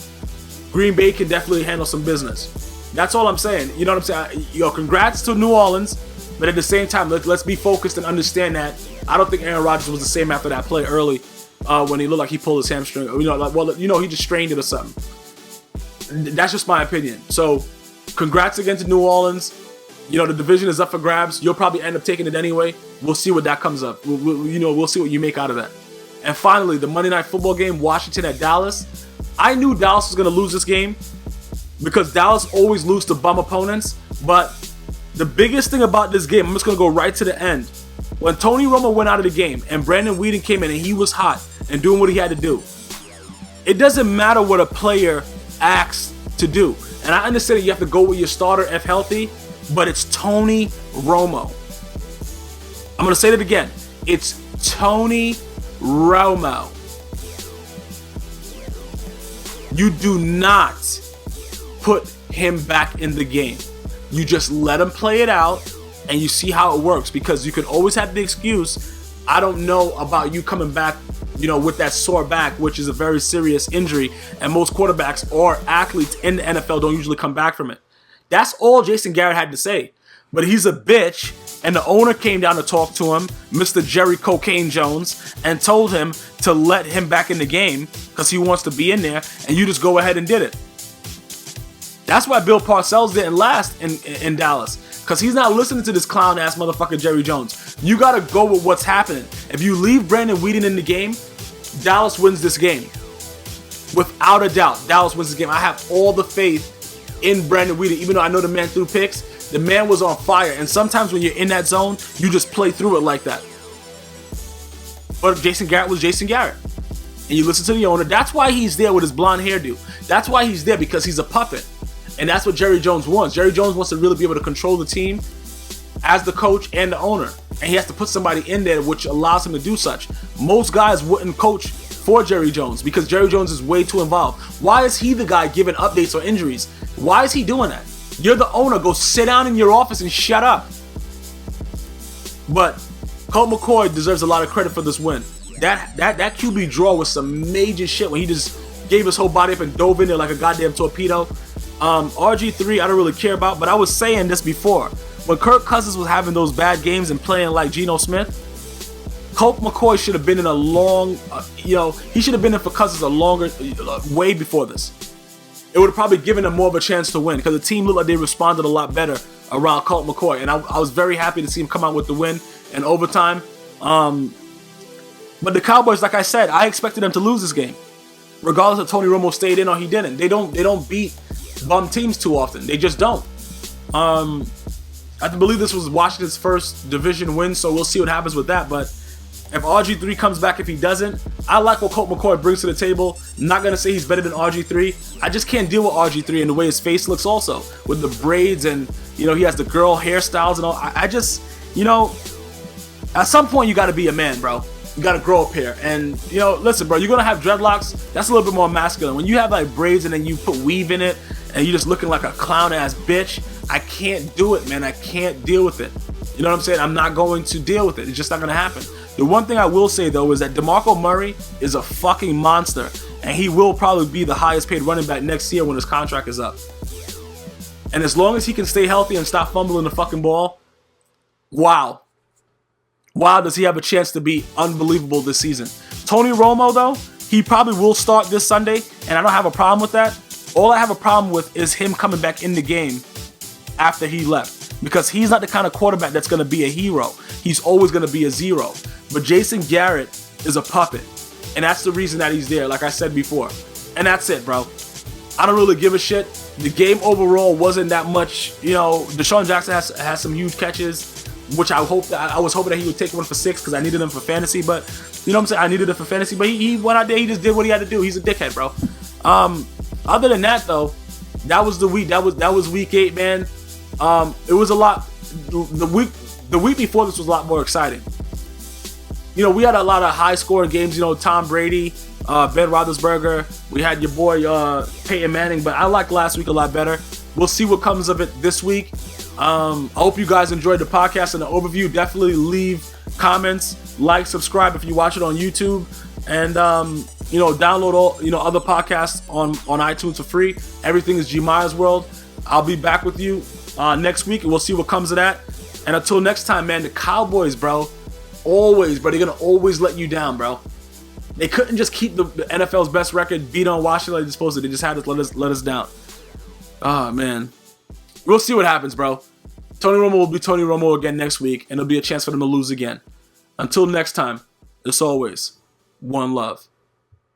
Green Bay can definitely handle some business. That's all I'm saying. You know what I'm saying? Yo, congrats to New Orleans, but at the same time, let's be focused and understand that I don't think Aaron Rodgers was the same after that play early when he looked like he pulled his hamstring. You know, like, well, you know, he just strained it or something. That's just my opinion. So, congrats again to New Orleans. You know, the division is up for grabs. You'll probably end up taking it anyway. We'll see what that comes up. We'll see what you make out of that. And finally, the Monday Night Football game, Washington at Dallas. I knew Dallas was going to lose this game because Dallas always lose to bum opponents. But the biggest thing about this game, I'm just going to go right to the end. When Tony Romo went out of the game and Brandon Weeden came in and he was hot and doing what he had to do, it doesn't matter what a player asks to do. And I understand that you have to go with your starter if healthy, but it's Tony Romo. I'm going to say that again. It's Tony Romo. You do not put him back in the game. You just let him play it out and you see how it works, because you can always have the excuse, I don't know about you coming back, you know, with that sore back, which is a very serious injury, and most quarterbacks or athletes in the NFL don't usually come back from it. That's all Jason Garrett had to say. But he's a bitch, and the owner came down to talk to him, Mr. Jerry Cocaine Jones, and told him to let him back in the game because he wants to be in there, and you just go ahead and did it. That's why Bill Parcells didn't last in Dallas, because he's not listening to this clown-ass motherfucker Jerry Jones. You got to go with what's happening. If you leave Brandon Weeden in the game, Dallas wins this game. Without a doubt, Dallas wins this game. I have all the faith in Brandon Weeden, even though I know the man threw picks. The man was on fire, and sometimes when you're in that zone, you just play through it like that. But Jason Garrett was Jason Garrett. And you listen to the owner. That's why he's there with his blonde hairdo. That's why he's there, because he's a puppet. And that's what Jerry Jones wants. Jerry Jones wants to really be able to control the team as the coach and the owner. And he has to put somebody in there which allows him to do such. Most guys wouldn't coach for Jerry Jones because Jerry Jones is way too involved. Why is he the guy giving updates or injuries? Why is he doing that? You're the owner. Go sit down in your office and shut up. But Colt McCoy deserves a lot of credit for this win. That QB draw was some major shit when he just gave his whole body up and dove in there like a goddamn torpedo. RG3 I don't really care about, but I was saying this before. When Kirk Cousins was having those bad games and playing like Geno Smith, Colt McCoy should have been in a long, he should have been in for Cousins a longer, way before this. It would have probably given them more of a chance to win because the team looked like they responded a lot better around Colt McCoy. And I was very happy to see him come out with the win in overtime. But the Cowboys, like I said, I expected them to lose this game. Regardless if Tony Romo stayed in or he didn't. They don't beat bum teams too often. They just don't. I believe this was Washington's first division win, so we'll see what happens with that. But if RG3 comes back, if he doesn't, I like what Colt McCoy brings to the table. I'm not going to say he's better than RG3. I just can't deal with RG3 and the way his face looks also. With the braids and, he has the girl hairstyles and all. I just, at some point you got to be a man, bro. You got to grow up here. And, listen, bro, you're going to have dreadlocks. That's a little bit more masculine. When you have like braids and then you put weave in it and you're just looking like a clown-ass bitch, I can't do it, man. I can't deal with it. You know what I'm saying? I'm not going to deal with it. It's just not going to happen. The one thing I will say, though, is that DeMarco Murray is a fucking monster. And he will probably be the highest paid running back next year when his contract is up. And as long as he can stay healthy and stop fumbling the fucking ball, wow. Wow, does he have a chance to be unbelievable this season. Tony Romo, though, he probably will start this Sunday, and I don't have a problem with that. All I have a problem with is him coming back in the game after he left, because he's not the kind of quarterback that's going to be a hero. He's always going to be a zero. But Jason Garrett is a puppet, and that's the reason that he's there, like I said before. And that's it, bro. I don't really give a shit. The game overall wasn't that much. Deshaun Jackson has some huge catches, which I was hoping that he would take one for 6 because I needed him for fantasy. But you know what I'm saying? I needed him for fantasy, but he went out there. He just did what he had to do. He's a dickhead, bro. Other than that, though, that was the week. That was week 8, man. It was a lot. The week before this was a lot more exciting. We had a lot of high-scoring games. Tom Brady, Ben Roethlisberger. We had your boy Peyton Manning, but I liked last week a lot better. We'll see what comes of it this week. I hope you guys enjoyed the podcast and the overview. Definitely leave comments, like, subscribe if you watch it on YouTube, and download all other podcasts on iTunes for free. Everything is GmiasWorld. I'll be back with you next week, and we'll see what comes of that. And until next time, man, the Cowboys, bro, always, bro, they're going to always let you down, bro. They couldn't just keep the NFL's best record, beat on Washington like they're supposed to. They just had to let us down. Oh, man. We'll see what happens, bro. Tony Romo will be Tony Romo again next week, and there'll be a chance for them to lose again. Until next time, as always, one love.